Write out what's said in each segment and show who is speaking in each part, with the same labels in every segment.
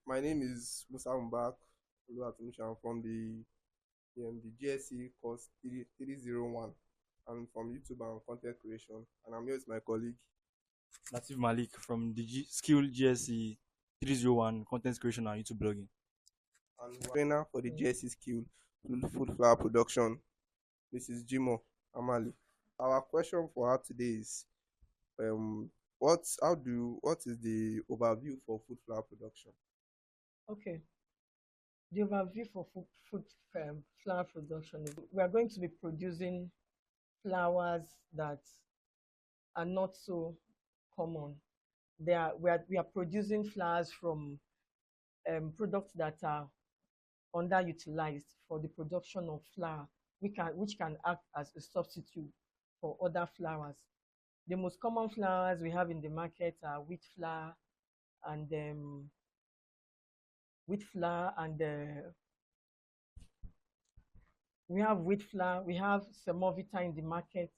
Speaker 1: My name is Musa Mbak Oluwatomishi. I'm from the GSC course 3301. I'm from YouTube and content creation, and I'm here with my colleague.
Speaker 2: Latif Malik from the Skill GSE 301 Content Creation and YouTube Blogging.
Speaker 1: And we're trainer for the GSC skill food flower production, Mrs. Jimo Amali. Our question for her today is what is the overview for food flower production?
Speaker 3: Okay, the overview for food flower production is we are going to be producing flowers that are not so common. We are producing flowers from products that are underutilized for the production of flour, which can act as a substitute for other flowers. The most common flowers we have in the market are and wheat flour and we have wheat flour, we have semovita in the market,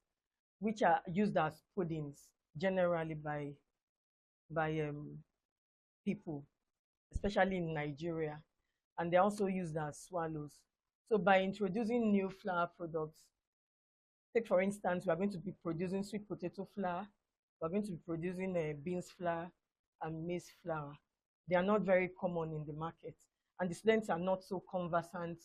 Speaker 3: which are used as puddings generally by people, especially in Nigeria, and they're also used as swallows. So by introducing new flour products, take for instance, we are going to be producing sweet potato flour, we're going to be producing beans flour and maize flour. They are not very common in the market, and the students are not so conversant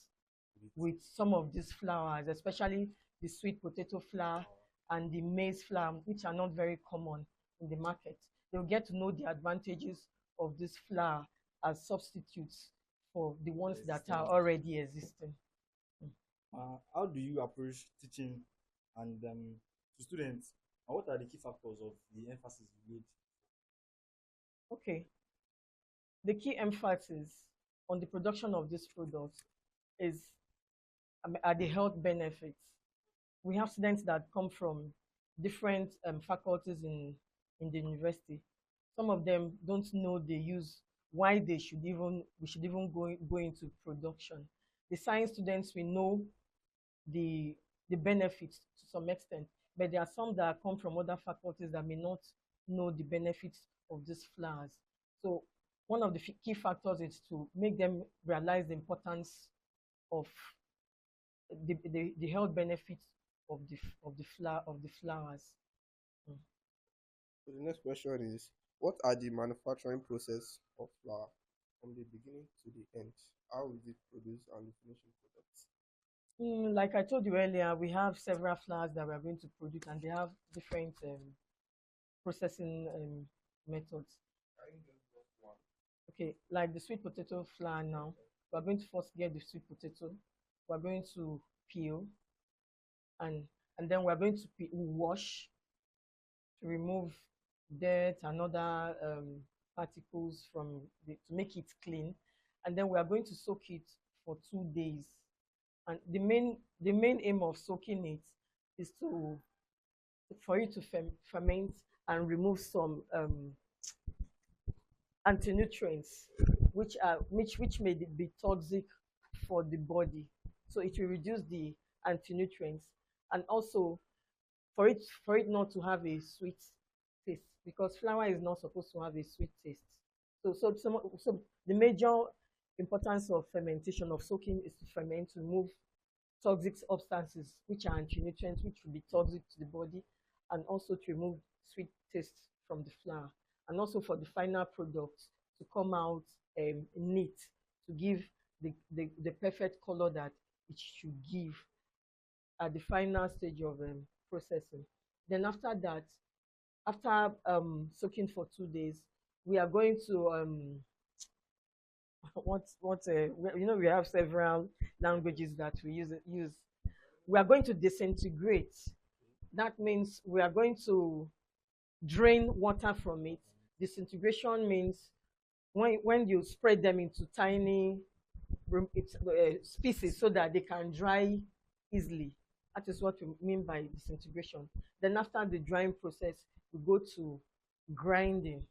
Speaker 3: with some of these flours, especially the sweet potato flour and the maize flour, which are not very common in the market. They'll get to know the advantages of this flour as substitutes for the ones that are already existing.
Speaker 2: How do you approach teaching and to students? And what are the key factors of the emphasis you made?
Speaker 3: Okay, the key emphasis on the production of this product is are the health benefits. We have students that come from different faculties in the university. Some of them don't know the use why we should even go into production. The science students, we know the benefits to some extent, but there are some that come from other faculties that may not know the benefits of these flowers. So one of the key factors is to make them realize the importance of the health benefits of the flowers. Mm.
Speaker 1: So the next question is, what are the manufacturing process of flour from the beginning to the end? How is it produced and the finishing products?
Speaker 3: Like I told you earlier, we have several flowers that we are going to produce, and they have different processing methods.
Speaker 1: Can you just drop one?
Speaker 3: Okay, like the sweet potato flour now, we're going to first get the sweet potato. We're going to peel, and then we're going to wash to remove dirt and other particles to make it clean, and then we are going to soak it for 2 days. And the main aim of soaking it is for it to ferment and remove some anti-nutrients which may be toxic for the body. So it will reduce the anti-nutrients, and also for it not to have a sweet taste, because flour is not supposed to have a sweet taste. So the major importance of fermentation, of soaking, is to ferment, to remove toxic substances which are anti-nutrients, which will be toxic to the body, and also to remove sweet taste from the flour, and also for the final product to come out neat, to give the perfect color that it should give at the final stage of processing. Then after that, after soaking for 2 days, we are going to we have several languages that we use. We are going to disintegrate. That means we are going to drain water from it. Disintegration means when you spread them into tiny species so that they can dry easily. That is what we mean by disintegration. Then after the drying process, we go to grinding,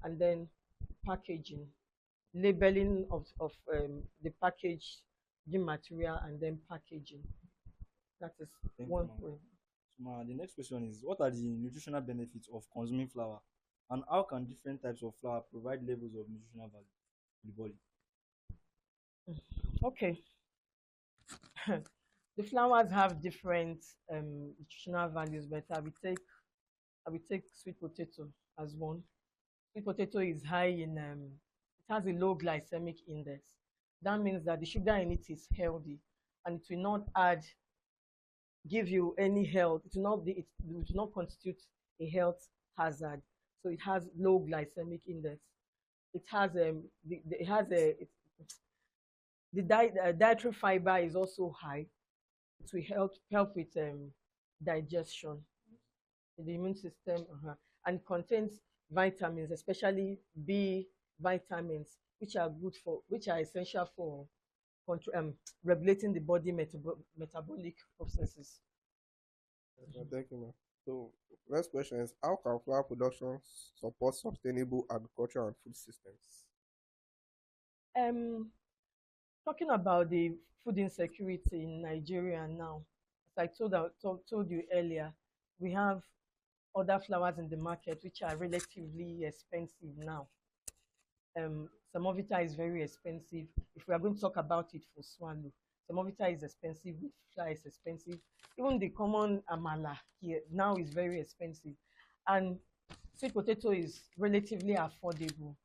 Speaker 3: and then packaging, labeling of the packaging material, and then packaging. That is
Speaker 2: Thank you,
Speaker 3: one
Speaker 2: ma'am.
Speaker 3: way.
Speaker 2: So, the next question is, what are the nutritional benefits of consuming flour? And how can different types of flour provide levels of nutritional value to the body?
Speaker 3: Okay. The flowers have different nutritional values, but I will take sweet potato as one. Sweet potato is high in it has a low glycemic index. That means that the sugar in it is healthy, and it will not give you any health. It will not constitute a health hazard. So it has low glycemic index. It has it has a it, the dietary fiber is also high. It will help with digestion, the immune system, and contains vitamins, especially B vitamins, which are essential for regulating the body metabolic processes.
Speaker 1: Thank you, ma'am. So, next question is, how can flower production support sustainable agriculture and food systems?
Speaker 3: Um, Talking about the food insecurity in Nigeria now, as I told you earlier, we have other flowers in the market which are relatively expensive now. Semovita is very expensive. If we are going to talk about it for swallow, semovita is expensive, wheat flour is expensive. Even the common amala here now is very expensive. And sweet potato is relatively affordable.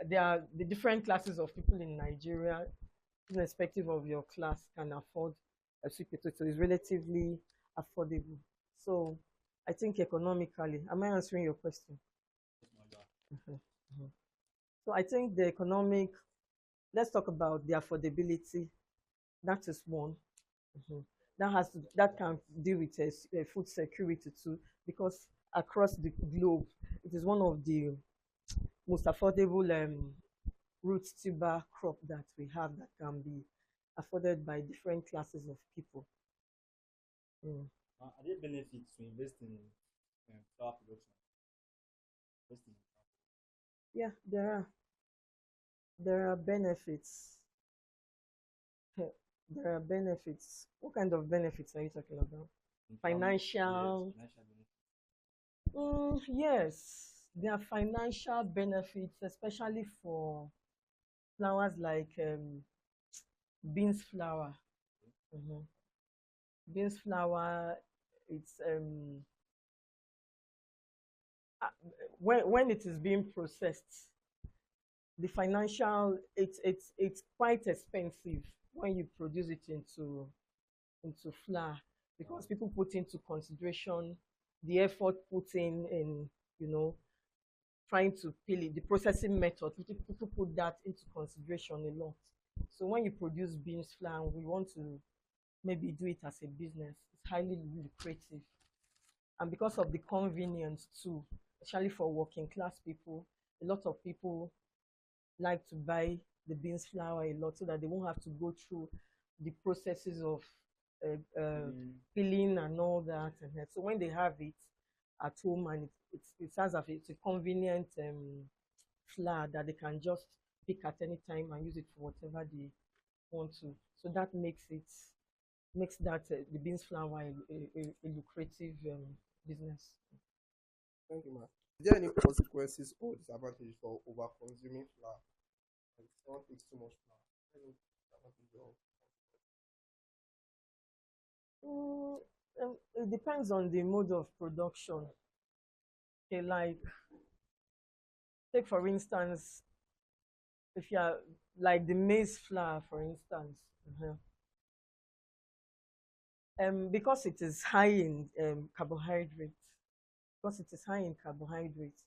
Speaker 3: There are the different classes of people in Nigeria, irrespective of your class, can afford a sweet potato. It's relatively affordable. So I think economically, am I answering your question?
Speaker 2: Yes, my God.
Speaker 3: Mhm, mhm. So I think the economic, let's talk about the affordability. That is one. Mhm. That can deal with food security too, because across the globe, it is one of the most affordable root tuber crop that we have that can be afforded by different classes of people. Mm.
Speaker 2: Are there benefits to invest in flour production? Investing in flour.
Speaker 3: Yeah, there are benefits. There are benefits. What kind of benefits are you talking about?
Speaker 2: In farming, yes,
Speaker 3: Financial.
Speaker 2: financial benefits.
Speaker 3: Yes, there are financial benefits, especially for flowers like beans flour. Mhm. Beans flour, it's uh, when it is being processed, the financial it's quite expensive when you produce it into flour, because people put into consideration the effort put in you know trying to peel it, the processing method. People put that into consideration a lot. So when you produce beans flour and we want to maybe do it as a business, it's highly lucrative. And because of the convenience too, especially for working class people, a lot of people like to buy the beans flour a lot so that they won't have to go through the processes of
Speaker 2: Peeling.
Speaker 3: peeling and all that. And so when they have it at home, and it has it's a convenient flour that they can just pick at any time and use it for whatever they want to. So that makes that the beans flour a lucrative business.
Speaker 1: Thank you, ma'am. Is there any consequences or disadvantages for over consuming flour? Like someone takes too much flour. Any disadvantage or
Speaker 3: Mm, it depends on the mode of production. Okay, like take for instance, if you are like the maize flour, for instance, because it is high in carbohydrates, because it is high in carbohydrates,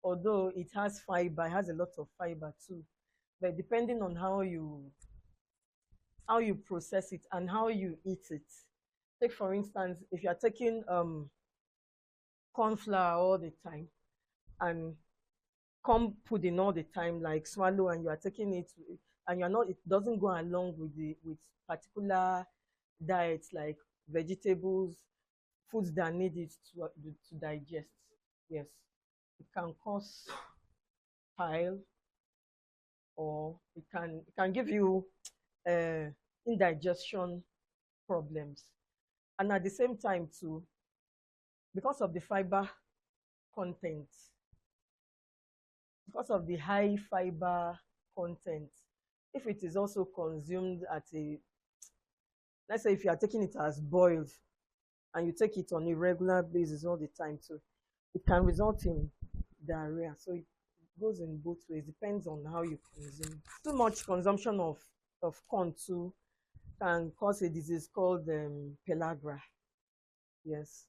Speaker 3: although it has fiber, it has a lot of fiber too. But depending on how you process it and how you eat it. Take for instance, if you are taking corn flour all the time and corn pudding all the time, like swallow, and you are taking it, and you're not, it doesn't go along with particular diets like vegetables, foods that need it to digest. Yes, it can cause pile, or it can give you uh, indigestion problems. And at the same time too, because of the fiber content, because of the high fiber content. If it is also consumed at a, let's say if you are taking it as boiled and you take it on a regular basis all the time too, it can result in diarrhea. So it goes in both ways, depends on how you consume. Too much consumption of corn too can cause a disease called pellagra. Yes,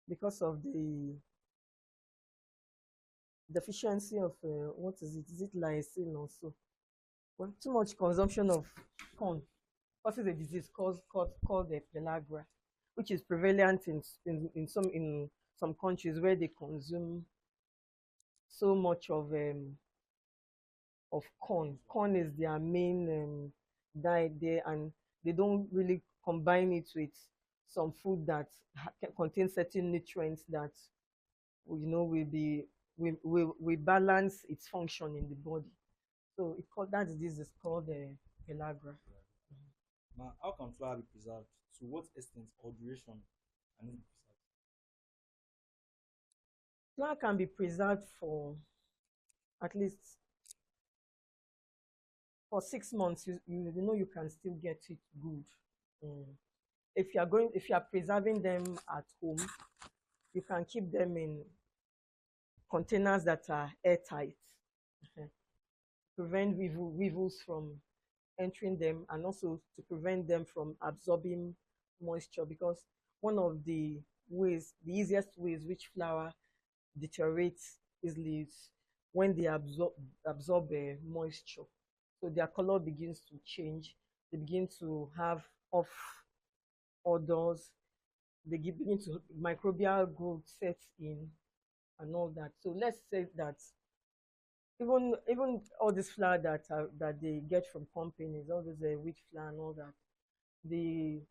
Speaker 3: because of the deficiency of what is it? Is it lysine also? Well, too much consumption of corn causes a disease called the pellagra, which is prevalent in some countries where they consume so much of corn. Corn is their main diet there, and they don't really combine it with some food that contains certain nutrients that will be will balance its function in the body. So that disease is called pellagra.
Speaker 2: Now, how can flour be preserved? To what extent or duration can it be preserved?
Speaker 3: Flour can be preserved for at least for 6 months. You know you can still get it good. Mm. If you are preserving them at home, you can keep them in containers that are airtight. Mhm. Prevent weevils from entering them, and also to prevent them from absorbing moisture, because one of the easiest ways which flour deteriorates easily is when they absorb moisture. So their color begins to change. They begin to have off odors. Begin to microbial growth sets in and all that. So let's say that even all this flour that they get from companies, all this wheat flour and all that, the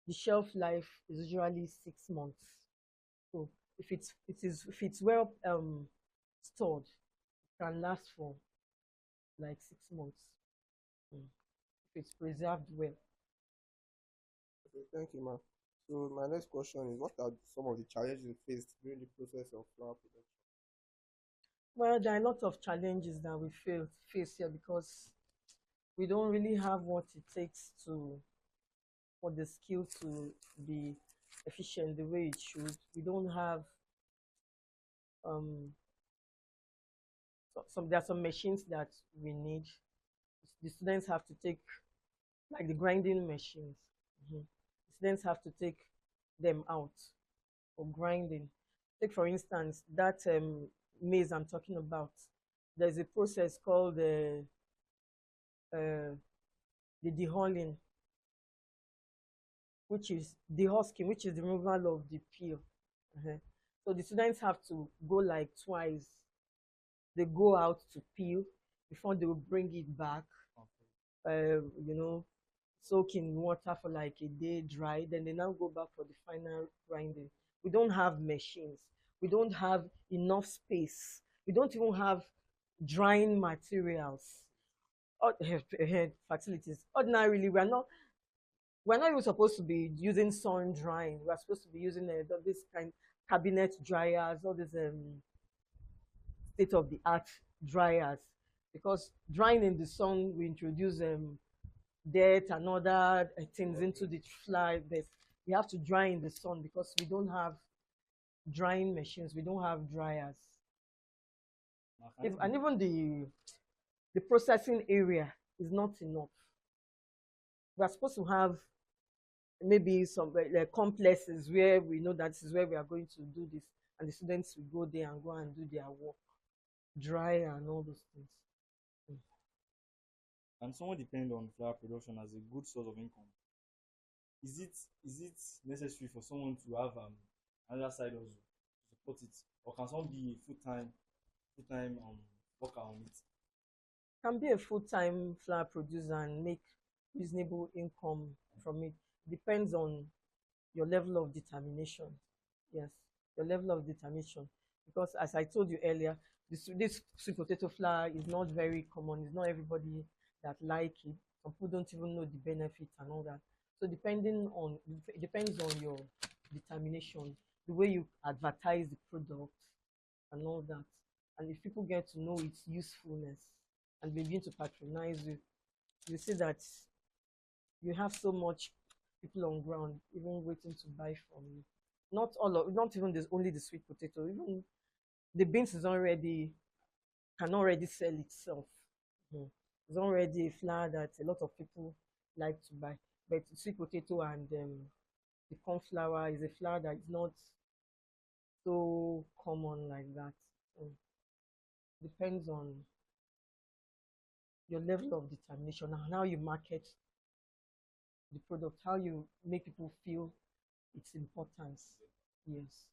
Speaker 3: the shelf life is usually 6 months. So if it's well stored, it can last for like 6 months. Mm. If it's preserved well.
Speaker 1: Okay, thank you, ma'am. So my next question is, what are some of the challenges you faced during the process of flower production?
Speaker 3: Well, there are a lot of challenges that we face here because we don't really have what it takes to for the skill to be efficient the way it should. We don't have um there are some machines that we need. The students have to take like the grinding machines. Mhm. The students have to take them out for grinding. Take for instance that maize I'm talking about. There's a process called the dehulling, which is dehusking, which is the removal of the peel. Uh-huh. So the students have to go like twice. They go out to peel before they will bring it back. You know, soak in water for like a day, dry. Then they now go back for the final grinding. We don't have machines. We don't have enough space. We don't even have drying materials. Facilities. Ordinarily, we're not even supposed to be using sun drying. We're supposed to be using this kind cabinet dryers, all these state of the art dryers, because drying in the sun we introduce dirt and other things into the fly. But we have to dry in the sun because we don't have drying machines. We don't have dryers. And even the processing area is not enough. We are supposed to have maybe some complexes where we know that this is where we are going to do this, and the students will go there and go and do their work, dry and all those things. Mm.
Speaker 2: Can someone depend on flour production as a good source of income? Is it necessary for someone to have another side also to support it, or can someone be a full time worker on it?
Speaker 3: Can be a full-time flour producer and make reasonable income from it. Depends on your level of determination. Yes, your level of determination. Because as I told you earlier, this sweet potato flour is not very common. It's not everybody that like it. Some people don't even know the benefits and all that. So it depends on your determination, the way you advertise the product, and all that. And if people get to know its usefulness and begin to patronize you, you see that you have so much people on ground even waiting to buy from you. Not even this only the sweet potato, even the beans is already can already sell itself. Mhm. It's already a flour that a lot of people like to buy. But sweet potato and the corn flour is a flour that is not so common like that. So depends on your level of determination and how you market the product, how you make people feel its importance. Yes.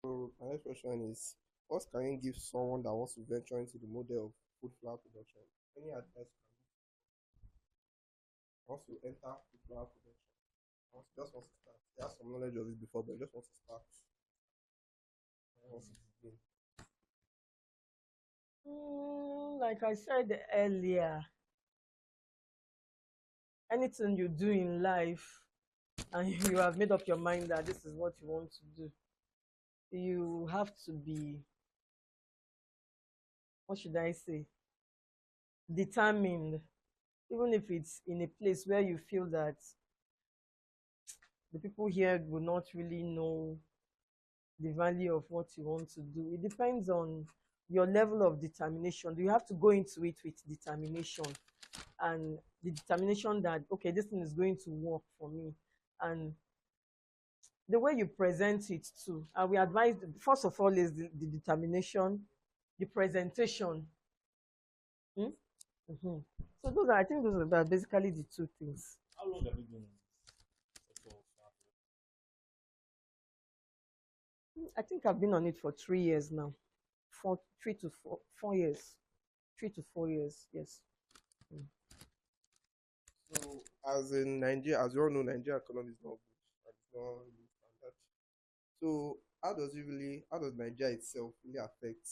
Speaker 1: So my next question is, what can you give someone that wants to venture into the model of food flour production? Any advice you can give wants to enter food flour production? Just wants to start. He has some knowledge of it before, but he just wants to start. Wants to begin.
Speaker 3: Like I said earlier, anything you do in life and you have made up your mind that this is what you want to do, you have to be, what should I say, determined, even if it's in a place where you feel that the people here will not really know the value of what you want to do. It depends on your level of determination. You have to go into it with determination and the determination that, okay, this thing is going to work for me. And the way you present it too. And we advise, first of all, is the determination, the presentation. Hmm? Mhm. So those are, I think those are basically the two things.
Speaker 2: How long have you been in this sector of flower
Speaker 3: I think I've been on it for 3 years now. 4 years. 3 to 4 years, yes. Mm.
Speaker 1: So as in Nigeria, as you all know, Nigeria economy is not good. And it's not really standard. So how does Nigeria itself really affect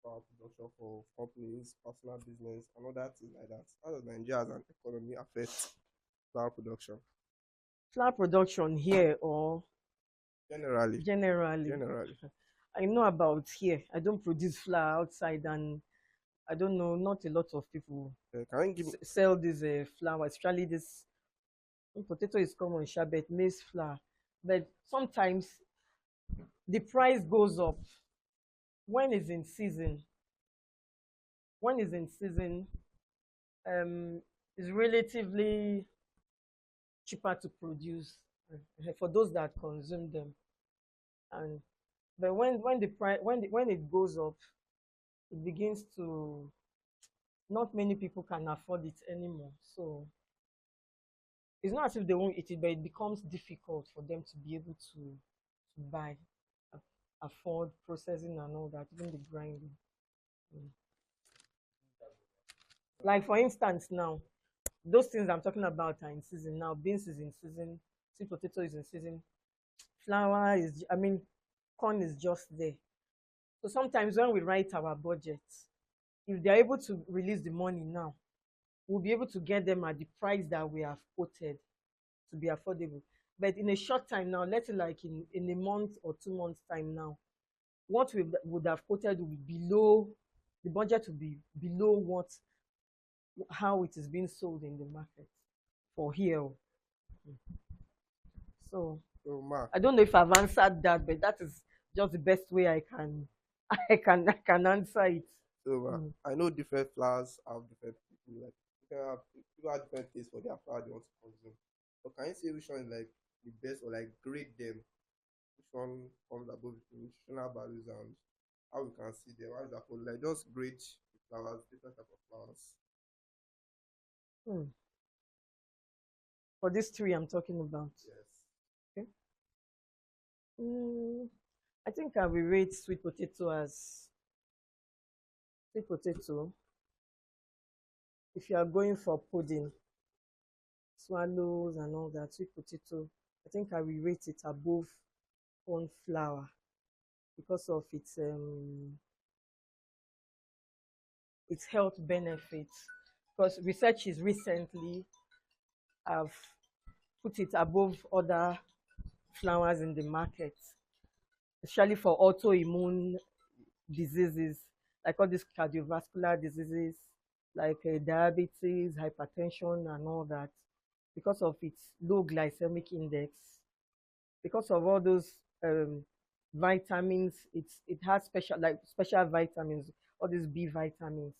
Speaker 1: power production for companies, personal business, and other things like that? How does Nigeria as an economy affect flour production?
Speaker 3: Flower production here or
Speaker 1: Generally.
Speaker 3: generally?
Speaker 1: Generally.
Speaker 3: I know about here. I don't produce flour outside, and I don't know. Not a lot of people
Speaker 1: Can you give me
Speaker 3: sell this flour, especially this potato is common, sherbet, maize flour. But sometimes the price goes up when it's in season. When it's in season, it's relatively cheaper to produce for those that consume them. And but when the price when it goes up, it begins to not many people can afford it anymore. So it's not as if they won't eat it, but it becomes difficult for them to be able to buy, afford processing and all that, even the grinding. Mm. Like for instance, now those things I'm talking about are in season now. Beans is in season, sweet potato is in season, flour is, I mean, corn is just there. So sometimes when we write our budget, if they're able to release the money now, we'll be able to get them at the price that we have quoted to be affordable. But in a short time now, let's say like in a month or 2 months' time now, what we would have quoted will be below, the budget will be below what how it is being sold in the market for here. So
Speaker 1: so Mark?
Speaker 3: I don't know if I've answered that, but that is just the best way I can I can answer it.
Speaker 1: So
Speaker 3: Mm.
Speaker 1: I know different flowers have different people like people have different tastes for their flower they want to consume. So can you say which one is like the best or like grade them? Which one comes above the nutritional values and how we can see them? How is that called? Like just grade the flowers, different type of flowers.
Speaker 3: Hmm. For these three I'm talking about.
Speaker 1: Yes.
Speaker 3: Okay. Mm, I think I will rate sweet potato as sweet potato. If you are going for pudding, swallows and all that, sweet potato, I think I will rate it above corn flour because of its health benefits. Because research is recently have put it above other flours in the market, especially for autoimmune diseases, like all these cardiovascular diseases, like diabetes, hypertension, and all that, because of its low glycemic index, because of all those vitamins. It has special vitamins, all these B vitamins.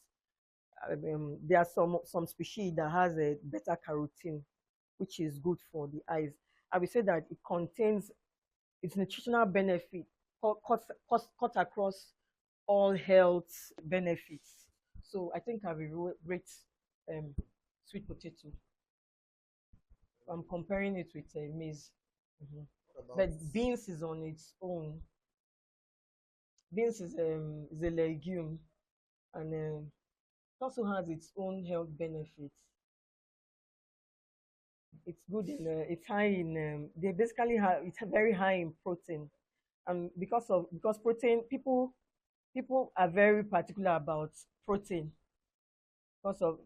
Speaker 3: There are some species that has a beta carotene, which is good for the eyes. I would say that it contains its nutritional benefit cut across all health benefits. So I think I will rate um, sweet potato. I'm comparing it with maize. Mhm.
Speaker 1: What about
Speaker 3: But beans is on its own. Beans is a legume, and it also has its own health benefits. It's good in it's high in they basically have it's very high in protein, and because protein, people are very particular about protein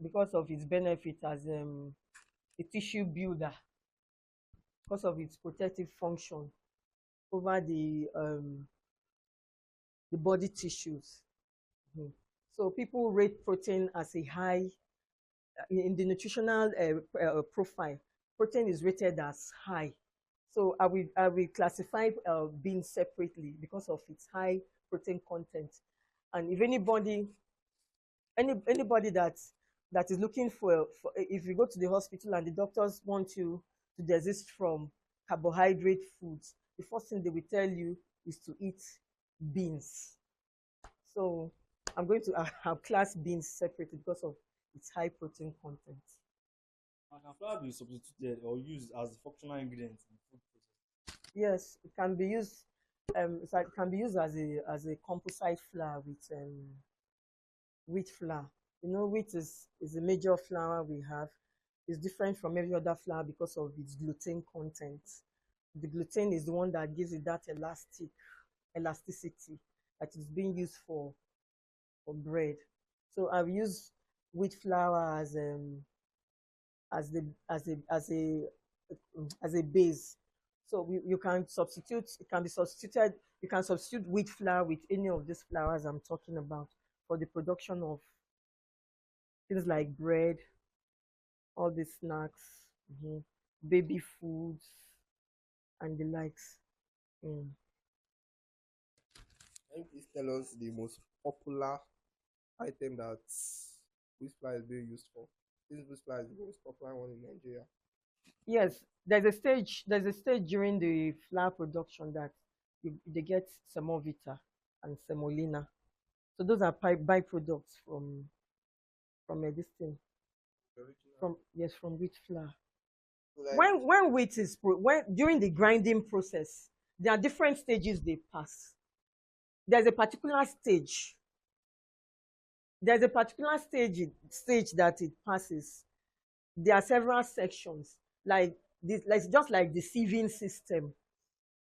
Speaker 3: because of its benefit as a tissue builder, because of its protective function over the body tissues. Mhm. So people rate protein as a high in the nutritional profile. Protein is rated as high. So I will classify beans separately because of its high protein content. And if anybody that is looking for if you go to the hospital and the doctors want you to desist from carbohydrate foods, the first thing they will tell you is to eat beans. So I'm going to have class beans separately because of its high protein content.
Speaker 2: And can flour be substituted or used as a functional ingredient in food process?
Speaker 3: Yes, it can be used. It can be used as a composite flour with wheat flour. You know, wheat is a major flour we have. It's different from every other flour because of its gluten content. The gluten is the one that gives it that elasticity that is being used for bread. So I've used wheat flour as a base. So you can substitute. It can be substituted. You can substitute wheat flour with any of these flours I'm talking about for the production of things like bread, all these snacks, mhm, baby foods, and the likes. Mm.
Speaker 1: can you please tell us the most popular item that wheat flour is being used for? This wheat flour is the most popular one in Nigeria.
Speaker 3: Yes, there's a stage. There's a stage during the flour production that they get semovita and semolina. So those are byproducts from this thing.
Speaker 1: The original.
Speaker 3: From yes, from wheat flour.
Speaker 1: So like
Speaker 3: When wheat is when during the grinding process, there are different stages they pass. There's a particular stage. There's a particular stage that it passes. There are several sections like this, like just like the sieving system.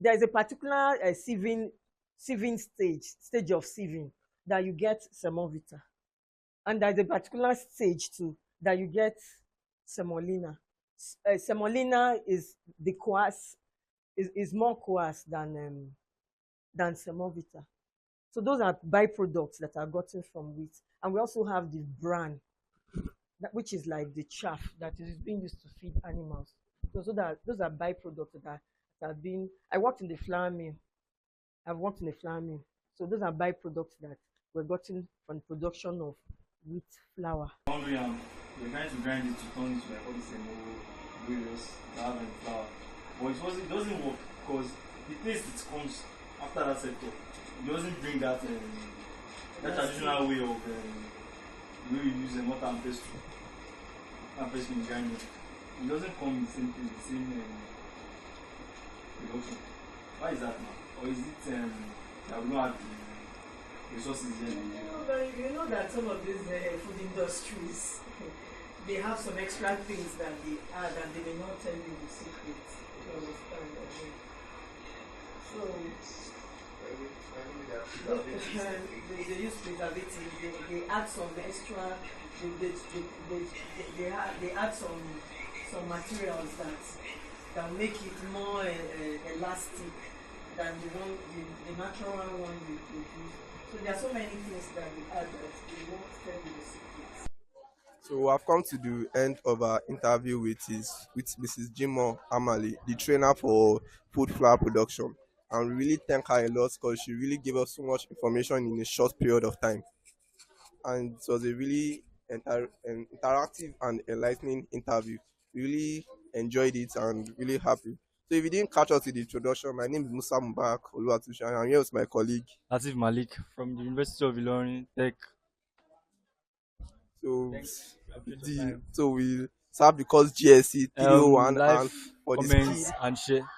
Speaker 3: There is a particular sieving stage of sieving that you get semovita, and there's a particular stage too that you get semolina. Semolina is the coarse is more coarse than semovita. So those are byproducts that are gotten from wheat, and we also have the bran, which is like the chaff that is being used to feed animals. So that those are byproducts that have been. I worked in the flour mill. I've worked in the flour mill. So those are byproducts that were gotten from production of wheat flour.
Speaker 2: Laundry and we're trying to grind it to turn into like all the same various flour and flour. But it doesn't work because the taste it comes after that sector. It doesn't bring that traditional way of way we use mortar and pestle in grinding. It doesn't come in the same place, the same production. Why is that now? Or is it that we don't have the resources here?
Speaker 3: You know that some of these food industries, they have some extra things that they add and they may not tell you the secret. You understand? So they use preservative. They add some extra. They add some materials that make it more elastic than the natural one we produce. So there are so many things that we add that we won't tell you the secret.
Speaker 1: So I've come to the end of our interview with Mrs. Jimo Amali, the trainer for food flour production. And we really thank her a lot because she really gave us so much information in a short period of time. And it was a really interactive and enlightening interview. Really enjoyed it and really happy. So if you didn't catch us in the introduction, my name is Musa Mubarak Oluwatusha, and I'm here with my colleague.
Speaker 2: Latif Malik from the University of Ilorin Tech.
Speaker 1: So
Speaker 2: Thanks. Appreciate your time.
Speaker 1: we serve the course GSC 301
Speaker 2: Like,
Speaker 1: and for the skill,
Speaker 2: comments, and share.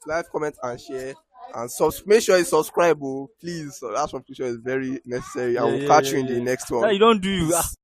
Speaker 1: like, comment and share and make sure you subscribe, oh, please. So that subscription is very necessary and
Speaker 2: Yeah,
Speaker 1: we'll
Speaker 2: yeah,
Speaker 1: catch
Speaker 2: yeah,
Speaker 1: you in the
Speaker 2: yeah.
Speaker 1: next
Speaker 2: Yeah,
Speaker 1: one.
Speaker 2: you don't do you.
Speaker 1: Peace.